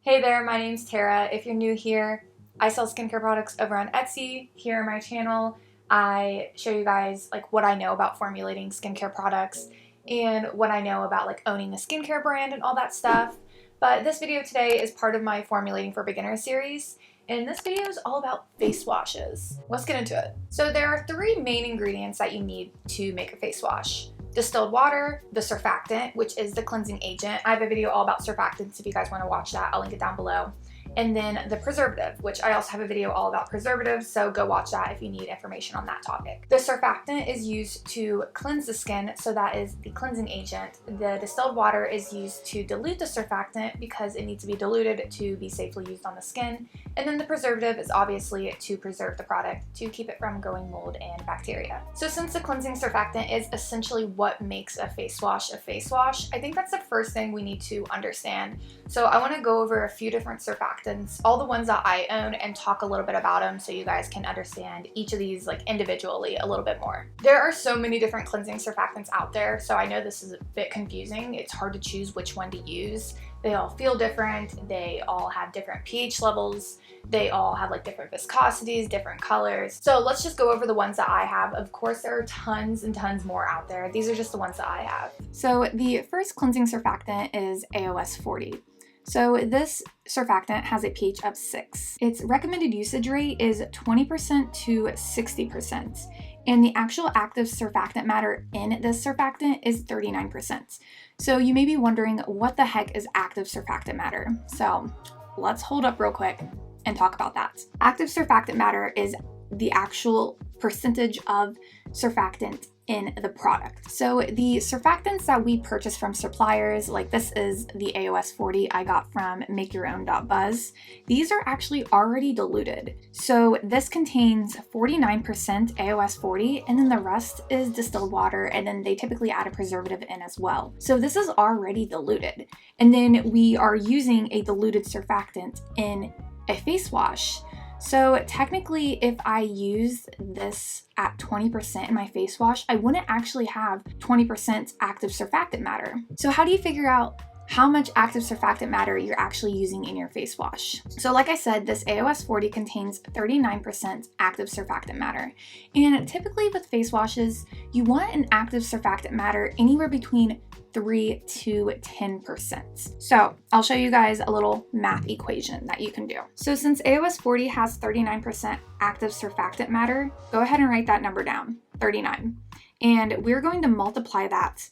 Hey there, my name's Tara. If you're new here, I sell skincare products over on Etsy. Here on my channel, I show you guys like what I know about formulating skincare products and what I know about like owning a skincare brand and all that stuff. But this video today is part of my Formulating for Beginners series, and this video is all about face washes. Let's get into it. So there are three main ingredients that you need to make a face wash. Distilled water, the surfactant, which is the cleansing agent. I have a video all about surfactants if you guys want to watch that. I'll link it down below. And then the preservative, which I also have a video all about preservatives, so go watch that if you need information on that topic. The surfactant is used to cleanse the skin, so that is the cleansing agent. The distilled water is used to dilute the surfactant because it needs to be diluted to be safely used on the skin. And then the preservative is obviously to preserve the product, to keep it from growing mold and bacteria. So since the cleansing surfactant is essentially what makes a face wash, I think that's the first thing we need to understand. So I want to go over a few different surfactants, all the ones that I own, and talk a little bit about them so you guys can understand each of these like individually a little bit more. There are so many different cleansing surfactants out there, so I know this is a bit confusing. It's hard to choose which one to use. They all feel different, they all have different pH levels, they all have like different viscosities, different colors. So let's just go over the ones that I have. Of course, there are tons and tons more out there. These are just the ones that I have. So the first cleansing surfactant is AOS 40. So this surfactant has a pH of 6. Its recommended usage rate is 20% to 60%. And the actual active surfactant matter in this surfactant is 39%. So you may be wondering, what the heck is active surfactant matter? So let's hold up real quick and talk about that. Active surfactant matter is the actual percentage of surfactant in the product. So the surfactants that we purchase from suppliers, like this is the AOS 40 I got from makeyourown.buzz, these are actually already diluted. So this contains 49% AOS 40, and then the rest is distilled water, and then they typically add a preservative in as well. So this is already diluted. And then we are using a diluted surfactant in a face wash. So technically, if I use this at 20% in my face wash, I wouldn't actually have 20% active surfactant matter. So how do you figure out how much active surfactant matter you're actually using in your face wash? So like I said, this AOS 40 contains 39% active surfactant matter. And typically with face washes, you want an active surfactant matter anywhere between 3 to 10%. So I'll show you guys a little math equation that you can do. So since AOS 40 has 39% active surfactant matter, go ahead and write that number down, 39. And we're going to multiply that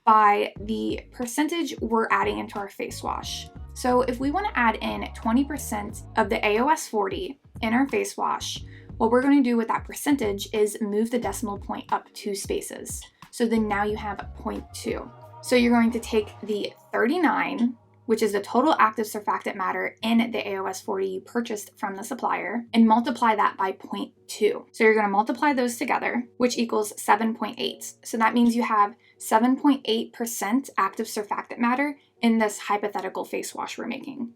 by the percentage we're adding into our face wash. So if we want to add in 20% of the AOS 40 in our face wash, what we're going to do with that percentage is move the decimal point up 2 spaces. So then now you have 0.2. So you're going to take the 39, which is the total active surfactant matter in the AOS 40 you purchased from the supplier, and multiply that by 0.2. So you're going to multiply those together, which equals 7.8. So that means you have 7.8% active surfactant matter in this hypothetical face wash we're making.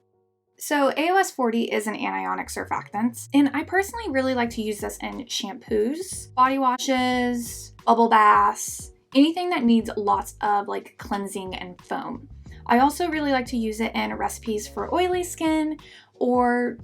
So AOS 40 is an anionic surfactant, and I personally really like to use this in shampoos, body washes, bubble baths, anything that needs lots of like cleansing and foam. I also really like to use it in recipes for oily skin, or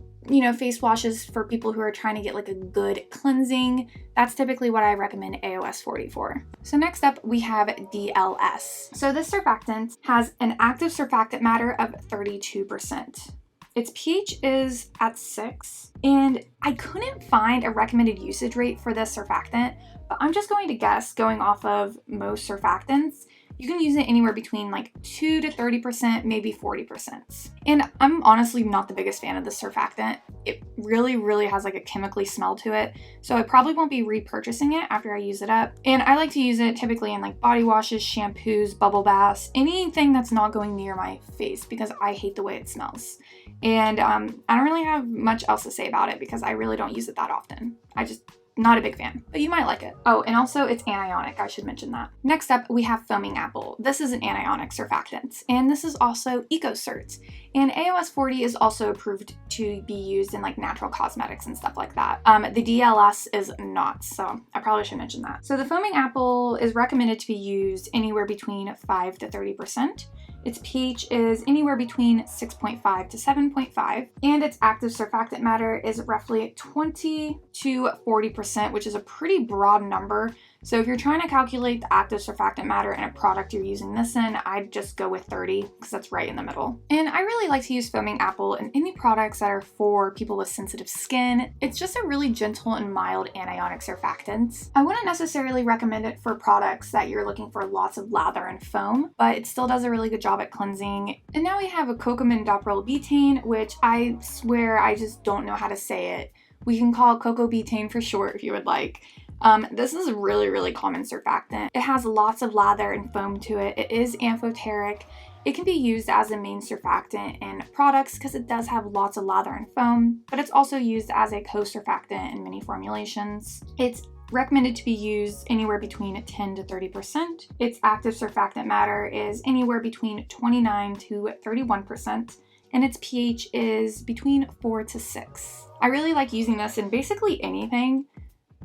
face washes for people who are trying to get like a good cleansing. That's typically what I recommend AOS 40 for. So next up we have DLS. So this surfactant has an active surfactant matter of 32%. Its pH is at 6, and I couldn't find a recommended usage rate for this surfactant, but I'm just going to guess, going off of most surfactants, you can use it anywhere between like 2 to 30%, maybe 40%. And I'm honestly not the biggest fan of this surfactant. It really has like a chemically smell to it, so I probably won't be repurchasing it after I use it up. And I like to use it typically in like body washes, shampoos, bubble baths, anything that's not going near my face because I hate the way it smells. And I don't really have much else to say about it because I really don't use it that often. Not a big fan, but you might like it. Oh, and also it's anionic, I should mention that. Next up, we have foaming apple. This is an anionic surfactant, and this is also EcoCert. And AOS 40 is also approved to be used in like natural cosmetics and stuff like that. The DLS is not, so I probably should mention that. So the foaming apple is recommended to be used anywhere between 5 to 30%. Its pH is anywhere between 6.5 to 7.5, and its active surfactant matter is roughly 20 to 40%, which is a pretty broad number. So if you're trying to calculate the active surfactant matter in a product you're using this in, I'd just go with 30 because that's right in the middle. And I really like to use foaming apple in any products that are for people with sensitive skin. It's just a really gentle and mild anionic surfactant. I wouldn't necessarily recommend it for products that you're looking for lots of lather and foam, but it still does a really good job at cleansing. And now we have a curcumin butane, which I swear I just don't know how to say it. We can call it cocoa butane for short if you would like. This is a really common surfactant. It has lots of lather and foam to it. It is amphoteric. It can be used as a main surfactant in products because it does have lots of lather and foam, but it's also used as a co-surfactant in many formulations. It's recommended to be used anywhere between 10 to 30%. Its active surfactant matter is anywhere between 29 to 31%, and its pH is between 4 to 6. I really like using this in basically anything.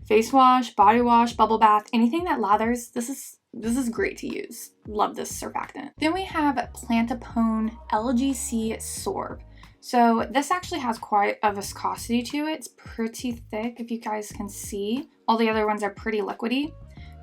Face wash, body wash, bubble bath, anything that lathers, this is great to use. Love this surfactant. Then we have Plantapone LGC Sorb. So this actually has quite a viscosity to it. It's pretty thick if you guys can see. All the other ones are pretty liquidy.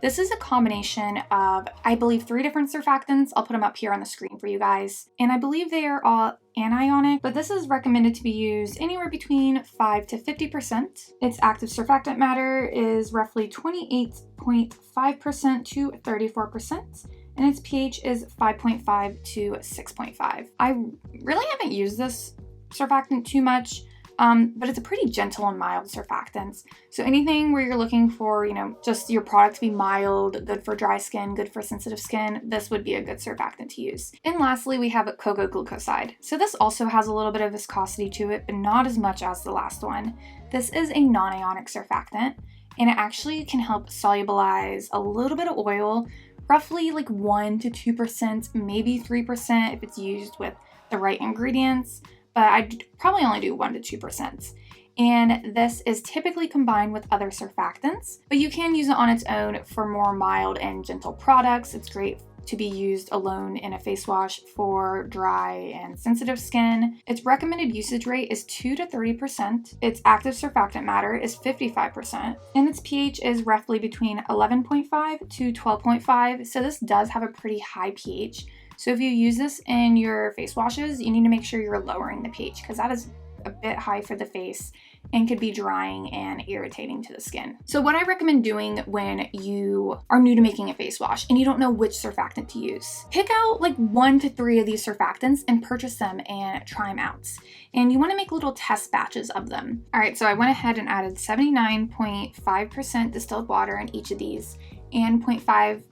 This is a combination of, I believe, 3 different surfactants. I'll put them up here on the screen for you guys. And I believe they are all anionic, but this is recommended to be used anywhere between 5 to 50%. Its active surfactant matter is roughly 28.5% to 34%. And its pH is 5.5 to 6.5. I really haven't used this surfactant too much. But it's a pretty gentle and mild surfactant. So anything where you're looking for, just your product to be mild, good for dry skin, good for sensitive skin, this would be a good surfactant to use. And lastly, we have cocoa glucoside. So this also has a little bit of viscosity to it, but not as much as the last one. This is a non-ionic surfactant, and it actually can help solubilize a little bit of oil, roughly like 1 to 2%, maybe 3% if it's used with the right ingredients. But I'd probably only do 1 to 2%. And this is typically combined with other surfactants, but you can use it on its own for more mild and gentle products. It's great to be used alone in a face wash for dry and sensitive skin. Its recommended usage rate is 2 to 30%. Its active surfactant matter is 55%, and its pH is roughly between 11.5 to 12.5. So this does have a pretty high pH. So if you use this in your face washes, you need to make sure you're lowering the pH because that is a bit high for the face and could be drying and irritating to the skin. So what I recommend doing when you are new to making a face wash and you don't know which surfactant to use, pick out like 1 to 3 of these surfactants and purchase them and try them out. And you want to make little test batches of them. All right, so I went ahead and added 79.5% distilled water in each of these and 0.5%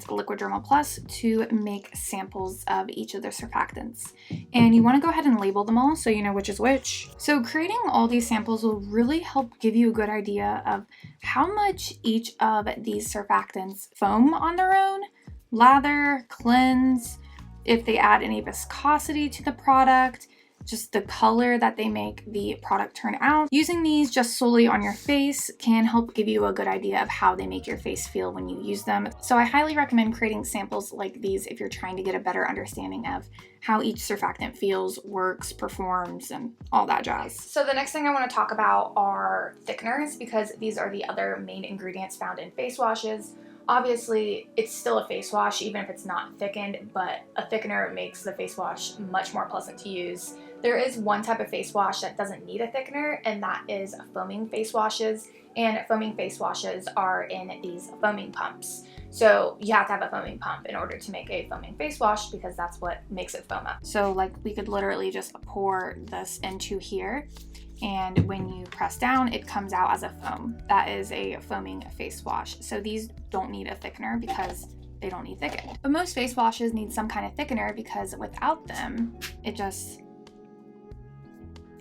Liquid Dermal Plus to make samples of each of the surfactants. And you want to go ahead and label them all so you know which is which. So creating all these samples will really help give you a good idea of how much each of these surfactants foam on their own, lather, cleanse, if they add any viscosity to the product, just the color that they make the product turn out. Using these just solely on your face can help give you a good idea of how they make your face feel when you use them. So I highly recommend creating samples like these if you're trying to get a better understanding of how each surfactant feels, works, performs, and all that jazz. So the next thing I want to talk about are thickeners, because these are the other main ingredients found in face washes. Obviously, it's still a face wash even if it's not thickened, but a thickener makes the face wash much more pleasant to use. There is one type of face wash that doesn't need a thickener, and that is foaming face washes. And foaming face washes are in these foaming pumps. So you have to have a foaming pump in order to make a foaming face wash because that's what makes it foam up. So like we could literally just pour this into here, and when you press down, it comes out as a foam. That is a foaming face wash. So these don't need a thickener because they don't need thickened. But most face washes need some kind of thickener because without them, it just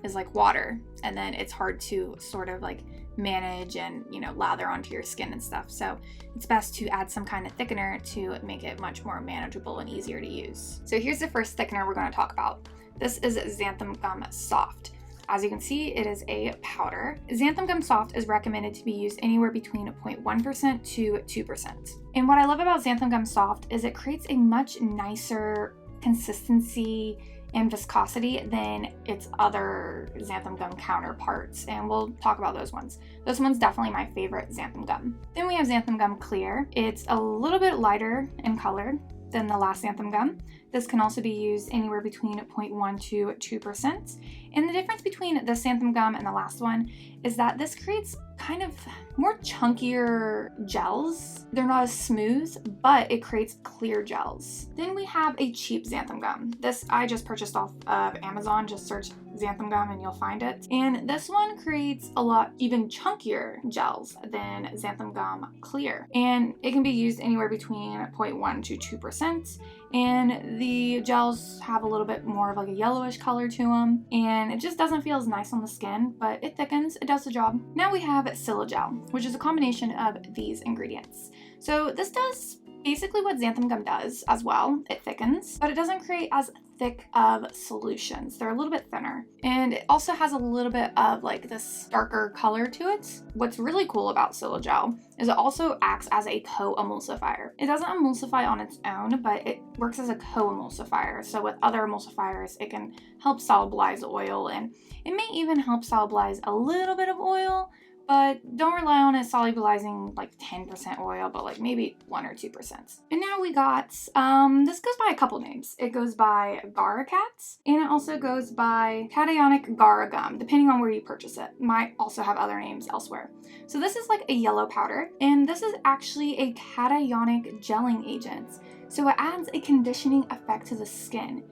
is like water, and then it's hard to sort of like manage and lather onto your skin and stuff. So it's best to add some kind of thickener to make it much more manageable and easier to use. So here's the first thickener we're going to talk about. This is xanthan gum soft. As you can see, it is a powder. Xanthan gum soft is recommended to be used anywhere between 0.1% to 2%. And what I love about xanthan gum soft is it creates a much nicer consistency and viscosity than its other xanthan gum counterparts, and we'll talk about those ones. This one's definitely my favorite xanthan gum. Then we have xanthan gum clear. It's a little bit lighter in color than the last xanthan gum. This can also be used anywhere between 0.1 to 2%. And the difference between the xanthan gum and the last one is that this creates kind of more chunkier gels. They're not as smooth, but it creates clear gels. Then we have a cheap xanthan gum. This I just purchased off of Amazon. Just search xanthan gum and you'll find it. And this one creates a lot even chunkier gels than xanthan gum clear. And it can be used anywhere between 0.1 to 2%. And the gels have a little bit more of like a yellowish color to them, and it just doesn't feel as nice on the skin, but it thickens, it does the job. Now we have Silagel, which is a combination of these ingredients. So this does basically what xanthan gum does as well. It thickens, but it doesn't create as thick of solutions. They're a little bit thinner, and it also has a little bit of like this darker color to it. What's really cool about Silagel is it also acts as a co-emulsifier. It doesn't emulsify on its own, but it works as a co-emulsifier. So with other emulsifiers, it can help solubilize oil, and it may even help solubilize a little bit of oil, but don't rely on it solubilizing like 10% oil, but like maybe 1 or 2%. And now we got, this goes by a couple names. It goes by Garacat, and it also goes by cationic Gara gum, depending on where you purchase it. Might also have other names elsewhere. So this is like a yellow powder, and this is actually a cationic gelling agent. So it adds a conditioning effect to the skin.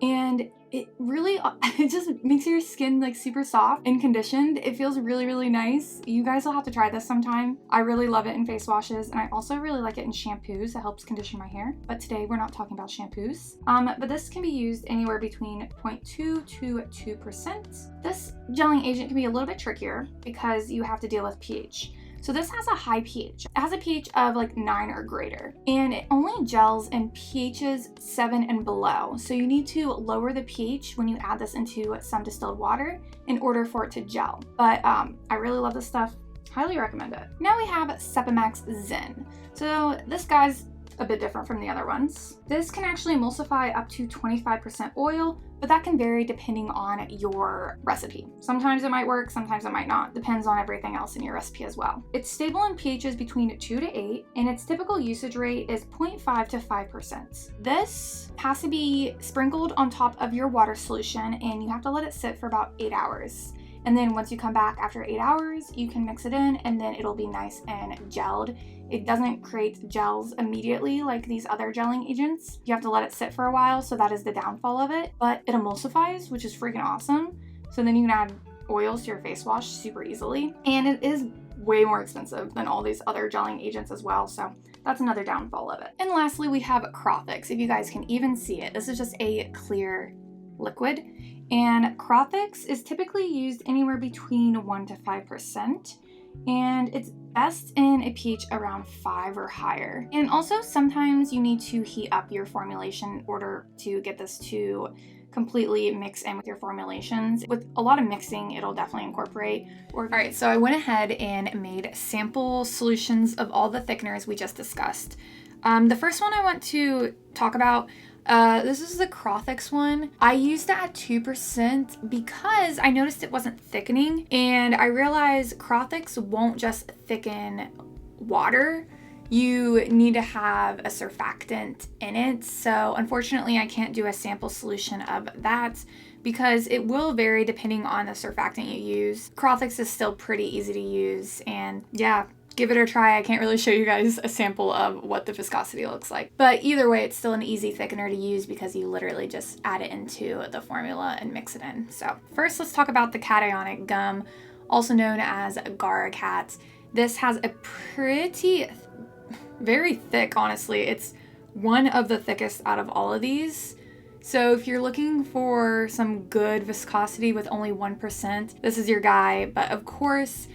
And it really, it just makes your skin like super soft and conditioned. It feels really, really nice. You guys will have to try this sometime. I really love it in face washes, and I also really like it in shampoos. It helps condition my hair. But today we're not talking about shampoos. But this can be used anywhere between 0.2 to 2%. This gelling agent can be a little bit trickier because you have to deal with pH. So this has a high pH. It has a pH of like 9 or greater, and it only gels in pHs 7 and below. So you need to lower the pH when you add this into some distilled water in order for it to gel. But I really love this stuff. Highly recommend it. Now we have Sepamax Zen. So this guy's a bit different from the other ones. This can actually emulsify up to 25% oil, but that can vary depending on your recipe. Sometimes it might work, sometimes it might not. Depends on everything else in your recipe as well. It's stable in pHs between 2 to 8, and its typical usage rate is 0.5 to 5%. This has to be sprinkled on top of your water solution, and you have to let it sit for about 8 hours. And then once you come back after 8 hours, you can mix it in, and then it'll be nice and gelled. It doesn't create gels immediately like these other gelling agents. You have to let it sit for a while, so that is the downfall of it. But it emulsifies, which is freaking awesome. So then you can add oils to your face wash super easily. And it is way more expensive than all these other gelling agents as well, so that's another downfall of it. And lastly, we have Crothix. If you guys can even see it, this is just a clear liquid. And Crothix is typically used anywhere between 1 to 5%. And it's best in a pH around 5 or higher. And also sometimes you need to heat up your formulation in order to get this to completely mix in with your formulations. With a lot of mixing, it'll definitely incorporate. Alright, so I went ahead and made sample solutions of all the thickeners we just discussed. The first one I want to talk about, this is the Crothix one. I used it at 2% because I noticed it wasn't thickening, and I realized Crothix won't just thicken water. You need to have a surfactant in it. So unfortunately, I can't do a sample solution of that because it will vary depending on the surfactant you use. Crothix is still pretty easy to use, and yeah, give it a try. I can't really show you guys a sample of what the viscosity looks like. But either way, it's still an easy thickener to use because you literally just add it into the formula and mix it in. So first, let's talk about the cationic gum, also known as Garacat. This has a very thick, honestly. It's one of the thickest out of all of these. So if you're looking for some good viscosity with only 1%, this is your guy. But of course,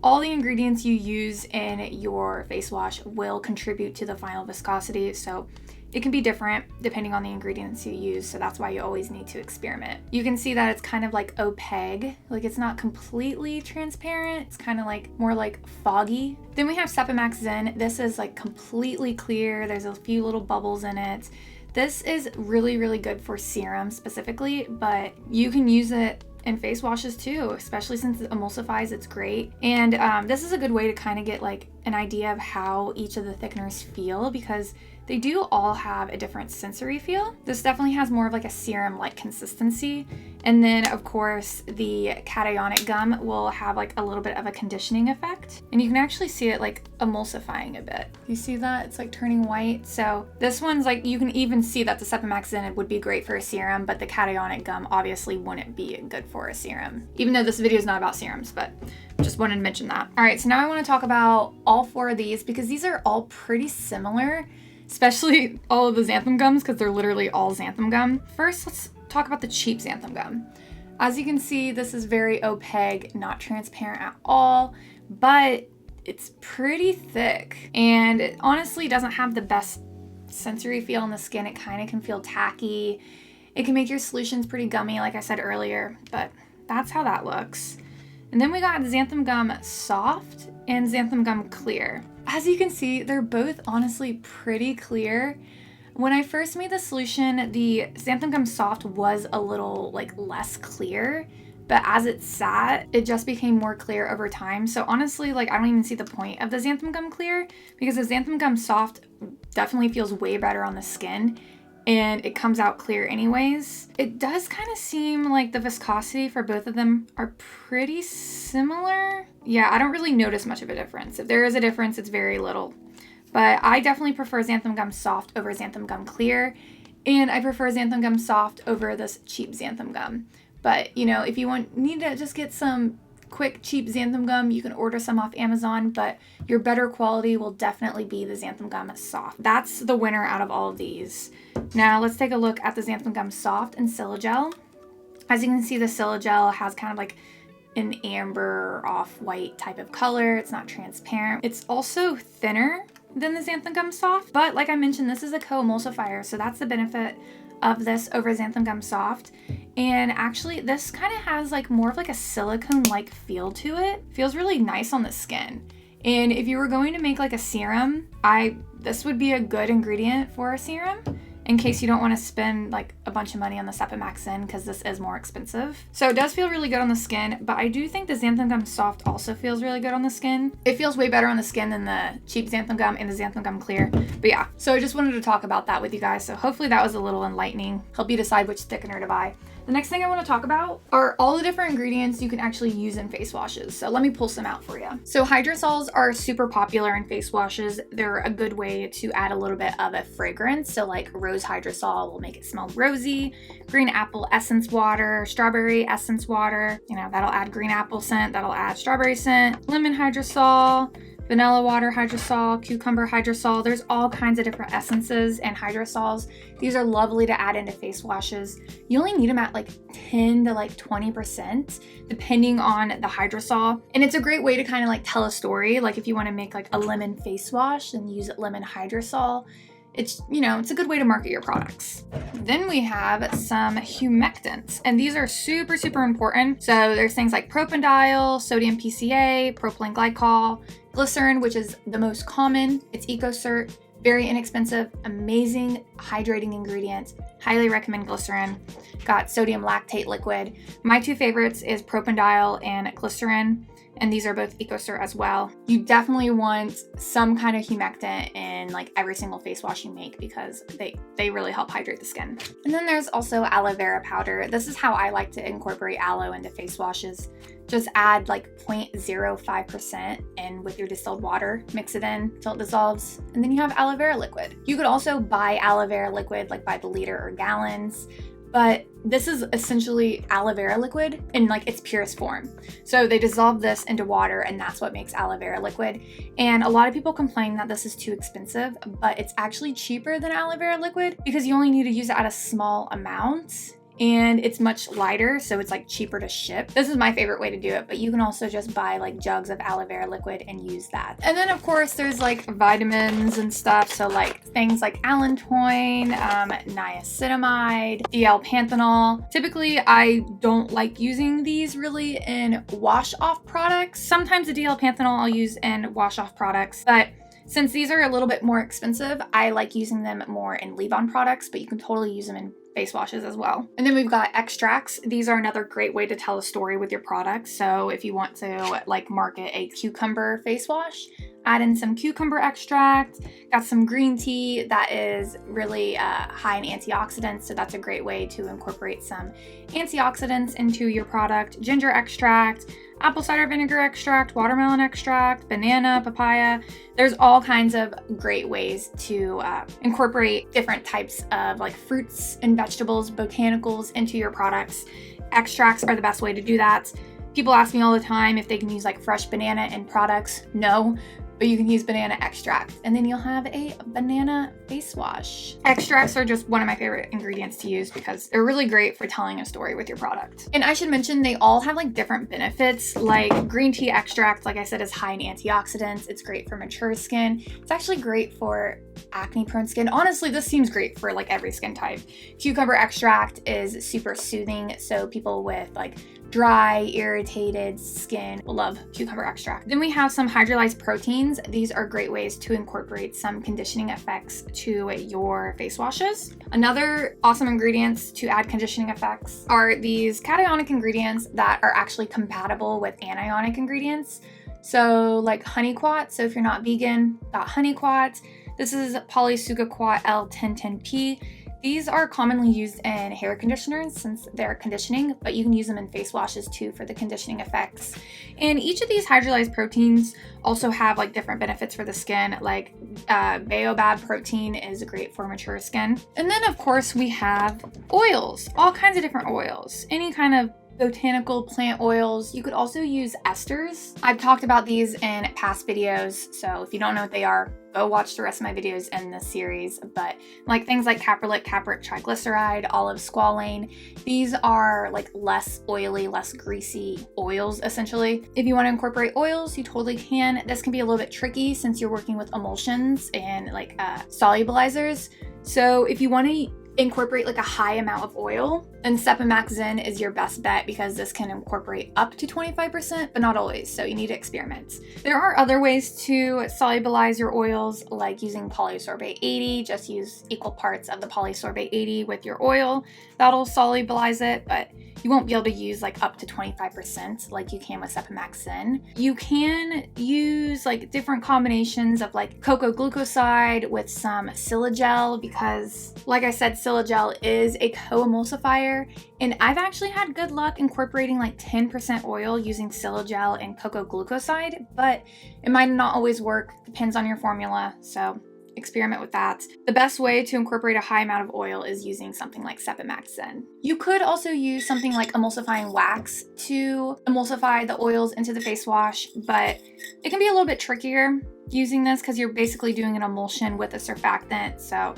all the ingredients you use in your face wash will contribute to the final viscosity, so it can be different depending on the ingredients you use, so that's why you always need to experiment. You can see that it's kind of like opaque, like it's not completely transparent, it's kind of like more like foggy. Then we have Sepamax Zen. This is like completely clear, there's a few little bubbles in it. This is really, really good for serum specifically, but you can use it in face washes too, especially since it emulsifies. It's great. And this is a good way to kind of get like an idea of how each of the thickeners feel, because they do all have a different sensory feel. This definitely has more of like a serum-like consistency. And then of course the cationic gum will have like a little bit of a conditioning effect. And you can actually see it like emulsifying a bit. You see that? It's like turning white. So this one's like, you can even see that the Sepamaxin would be great for a serum, but the cationic gum obviously wouldn't be good for a serum. Even though this video is not about serums, but just wanted to mention that. All right, so now I want to talk about all 4 of these because these are all pretty similar, especially all of the xanthan gums because they're literally all xanthan gum. First, let's talk about the cheap xanthan gum. As you can see, this is very opaque, not transparent at all, but it's pretty thick and it honestly doesn't have the best sensory feel on the skin. It kind of can feel tacky. It can make your solutions pretty gummy, like I said earlier, but that's how that looks. And then we got xanthan gum soft and xanthan gum clear. As you can see, they're both honestly pretty clear. When I first made the solution, the xanthan gum soft was a little like less clear, but as it sat, it just became more clear over time. So honestly, like I don't even see the point of the xanthan gum clear because the xanthan gum soft definitely feels way better on the skin and it comes out clear anyways. It does kind of seem like the viscosity for both of them are pretty similar. Yeah, I don't really notice much of a difference. If there is a difference, it's very little. But I definitely prefer xanthan gum soft over xanthan gum clear, and I prefer xanthan gum soft over this cheap xanthan gum. But you know, if you need to just get some quick cheap xanthan gum, you can order some off Amazon, but your better quality will definitely be the xanthan gum soft. That's the winner out of all of these. Now let's take a look at the xanthan gum soft and Silagel. As you can see, the Silagel has kind of like an amber off-white type of color. It's not transparent. It's also thinner than the xanthan gum soft, but like I mentioned, this is a co-emulsifier, so that's the benefit of this over xanthan gum soft. And actually this kind of has like more of like a silicone-like feel to it. Feels really nice on the skin. And if you were going to make like a serum, this would be a good ingredient for a serum in case you don't want to spend like a bunch of money on the Sepamaxin because this is more expensive. So it does feel really good on the skin, but I do think the xanthan gum soft also feels really good on the skin. It feels way better on the skin than the cheap xanthan gum and the xanthan gum clear. But yeah, so I just wanted to talk about that with you guys. So hopefully that was a little enlightening, help you decide which thickener to buy. The next thing I want to talk about are all the different ingredients you can actually use in face washes. So let me pull some out for you. So hydrosols are super popular in face washes. They're a good way to add a little bit of a fragrance. So like rose hydrosol will make it smell rosy. Green apple essence water, strawberry essence water, you know, that'll add green apple scent, that'll add strawberry scent. Lemon hydrosol, vanilla water hydrosol, cucumber hydrosol. There's all kinds of different essences and hydrosols. These are lovely to add into face washes. You only need them at like 10 to like 20% depending on the hydrosol. And it's a great way to kind of like tell a story. Like if you want to make like a lemon face wash and use lemon hydrosol, it's, you know, it's a good way to market your products. Then we have some humectants, and these are super, super important. So there's things like propanediol, sodium PCA, propylene glycol, glycerin, which is the most common. It's EcoCert, very inexpensive, amazing hydrating ingredient. Highly recommend glycerin. Got sodium lactate liquid. My 2 favorites is propanediol and glycerin, and these are both EcoCert as well. You definitely want some kind of humectant in like every single face wash you make because they really help hydrate the skin. And then there's also aloe vera powder. This is how I like to incorporate aloe into face washes. Just add like 0.05% in with your distilled water, mix it in till it dissolves, and then you have aloe vera liquid. You could also buy aloe vera liquid like by the liter or gallons, but this is essentially aloe vera liquid in like its purest form. So they dissolve this into water and that's what makes aloe vera liquid. And a lot of people complain that this is too expensive, but it's actually cheaper than aloe vera liquid because you only need to use it at a small amount. And it's much lighter, so it's like cheaper to ship. This is my favorite way to do it, but you can also just buy like jugs of aloe vera liquid and use that. And then of course there's like vitamins and stuff, so like things like allantoin, niacinamide, DL-panthenol. Typically I don't like using these really in wash-off products. Sometimes the DL-panthenol I'll use in wash-off products, but Since these are a little bit more expensive, I like using them more in leave-on products, but you can totally use them in face washes as well. And then we've got extracts. These are another great way to tell a story with your product. So if you want to like market a cucumber face wash, add in some cucumber extract. Got some green tea that is really high in antioxidants, so that's a great way to incorporate some antioxidants into your product. Ginger extract, apple cider vinegar extract, watermelon extract, banana, papaya. There's all kinds of great ways to incorporate different types of like fruits and vegetables, botanicals into your products. Extracts are the best way to do that. People ask me all the time if they can use like fresh banana in products. No, but you can use banana extract and then you'll have a banana face wash. Extracts are just one of my favorite ingredients to use because they're really great for telling a story with your product. And I should mention they all have like different benefits. Like green tea extract, like I said, is high in antioxidants. It's great for mature skin. It's actually great for acne prone skin. Honestly, this seems great for like every skin type. Cucumber extract is super soothing, so people with like dry, irritated skin love cucumber extract. Then we have some hydrolyzed proteins. These are great ways to incorporate some conditioning effects to your face washes. Another awesome ingredients to add conditioning effects are these cationic ingredients that are actually compatible with anionic ingredients. So like honeyquat. So if you're not vegan, got honeyquat. This is polysugaquat L1010P. These are commonly used in hair conditioners since they're conditioning, but you can use them in face washes too for the conditioning effects. And each of these hydrolyzed proteins also have like different benefits for the skin, like baobab protein is great for mature skin. And then of course we have oils, all kinds of different oils, any kind of botanical plant oils. You could also use esters. I've talked about these in past videos, so if you don't know what they are, go watch the rest of my videos in this series. But like things like caprylic, capric triglyceride, olive squalane, these are like less oily, less greasy oils essentially. If you want to incorporate oils, you totally can. This can be a little bit tricky since you're working with emulsions and like solubilizers. So if you want to incorporate like a high amount of oil, then Sepamax Zen is your best bet because this can incorporate up to 25%, but not always, so you need to experiment. There are other ways to solubilize your oils, like using polysorbate 80. Just use equal parts of the polysorbate 80 with your oil. That'll solubilize it, but you won't be able to use like up to 25% like you can with Sepamax Zen. You can use like different combinations of like cocoa glucoside with some Silagel because, like I said, Silagel is a co-emulsifier, and I've actually had good luck incorporating like 10% oil using Silagel and cocoa glucoside, but it might not always work. Depends on your formula, so experiment with that. The best way to incorporate a high amount of oil is using something like Sepamax Zen. You could also use something like emulsifying wax to emulsify the oils into the face wash, but it can be a little bit trickier using this because you're basically doing an emulsion with a surfactant. So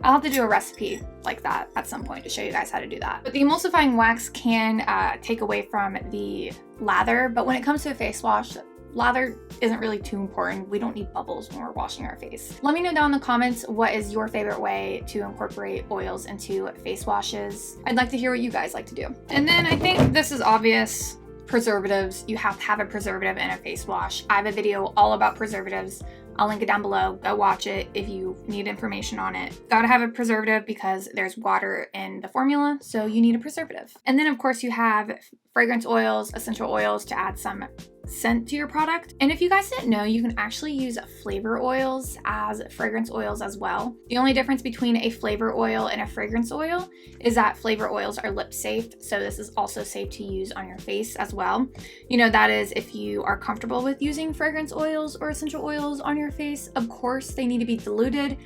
I'll have to do a recipe like that at some point to show you guys how to do that. But the emulsifying wax can take away from the lather, but when it comes to a face wash, lather isn't really too important. We don't need bubbles when we're washing our face. Let me know down in the comments what is your favorite way to incorporate oils into face washes. I'd like to hear what you guys like to do. And then I think this is obvious. Preservatives. You have to have a preservative in a face wash. I have a video all about preservatives. I'll link it down below. Go watch it if you need information on it. Gotta have a preservative because there's water in the formula, so you need a preservative. And then of course you have fragrance oils, essential oils to add some scent to your product. And if you guys didn't know, you can actually use flavor oils as fragrance oils as well. The only difference between a flavor oil and a fragrance oil is that flavor oils are lip safe, so this is also safe to use on your face as well. You know, that is if you are comfortable with using fragrance oils or essential oils on your face. Of course, they need to be diluted.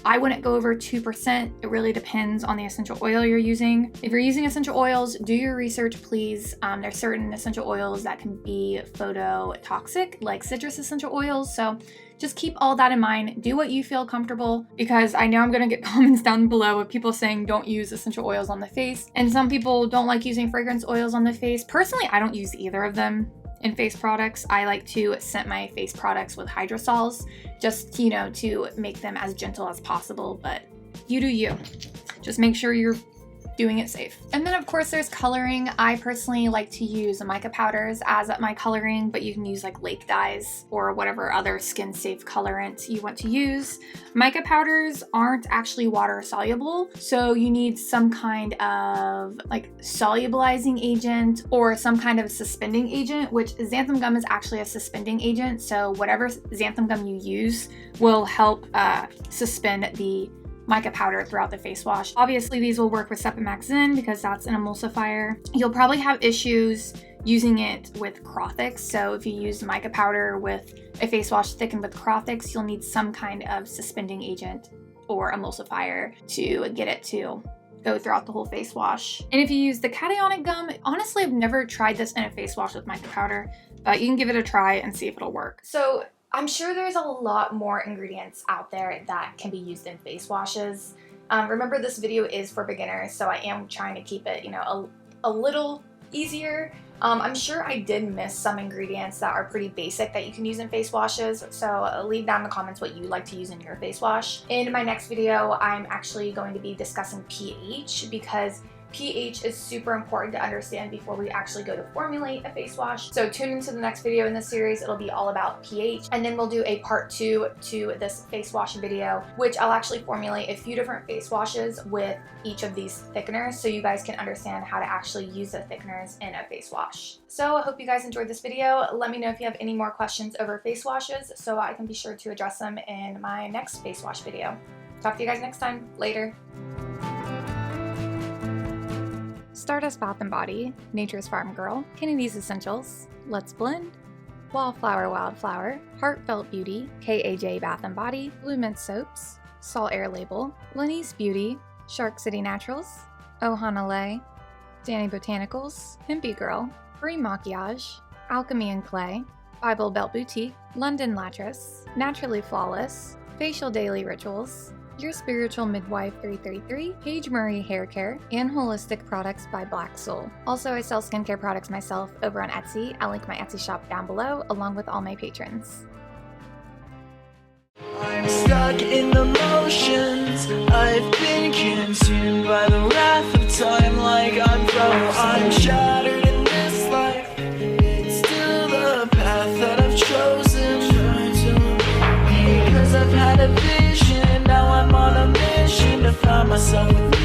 I wouldn't go over 2%. It really depends on the essential oil you're using. If you're using essential oils, do your research, please. There's certain essential oils that can be phototoxic, like citrus essential oils. So just keep all that in mind. Do what you feel comfortable, because I know I'm gonna get comments down below of people saying don't use essential oils on the face. And some people don't like using fragrance oils on the face. Personally, I don't use either of them in face products. I like to scent my face products with hydrosols, just, you know, to make them as gentle as possible, but you do you. Just make sure you're doing it safe. And then of course there's coloring. I personally like to use mica powders as my coloring, but you can use like lake dyes or whatever other skin safe colorant you want to use. Mica powders aren't actually water soluble, so you need some kind of like solubilizing agent or some kind of suspending agent, which xanthan gum is actually a suspending agent. So whatever xanthan gum you use will help suspend the mica powder throughout the face wash. Obviously these will work with Sepamax Zen because that's an emulsifier. You'll probably have issues using it with Crothics. So if you use mica powder with a face wash thickened with Crothics, you'll need some kind of suspending agent or emulsifier to get it to go throughout the whole face wash. And if you use the cationic gum, honestly, I've never tried this in a face wash with mica powder, but you can give it a try and see if it'll work. So I'm sure there's a lot more ingredients out there that can be used in face washes. Remember, this video is for beginners, so I am trying to keep it, you know, a little easier. I'm sure I did miss some ingredients that are pretty basic that you can use in face washes, so leave down in the comments what you like to use in your face wash. In my next video, I'm actually going to be discussing pH because pH is super important to understand before we actually go to formulate a face wash. So tune into the next video in this series. It'll be all about pH, and then we'll do a part 2 to this face wash video, which I'll actually formulate a few different face washes with each of these thickeners so you guys can understand how to actually use the thickeners in a face wash. So I hope you guys enjoyed this video. Let me know if you have any more questions over face washes so I can be sure to address them in my next face wash video. Talk to you guys next time. Later. Stardust Bath & Body, Nature's Farm Girl, Kennedy's Essentials, LettsBlend, Wildflower, Heartfelt Beauty, KAJ Bath & Body, Blue Mint Soaps, Salt Air Label, Lenny's Beauty, Shark City Naturals, Ohana Lay, Danny Botanicals, Pimpy Girl, Brie Maquillage, Alchemy and Clay, Bible Belt Boutique, London Latris, Naturally Flawless, Facial Daily Rituals, Your Spiritual Midwife 333, Paige Murray Hair Care, and Holistic Products by Black Soul. Also, I sell skincare products myself over on Etsy. I'll link my Etsy shop down below, along with all my patrons. I'm stuck in the motions. I've been consumed by the wrath of time like I'm frozen. I'm shattered in this life. It's still the path that I've chosen. Because I've had a vision. Now I'm on a mission to find myself.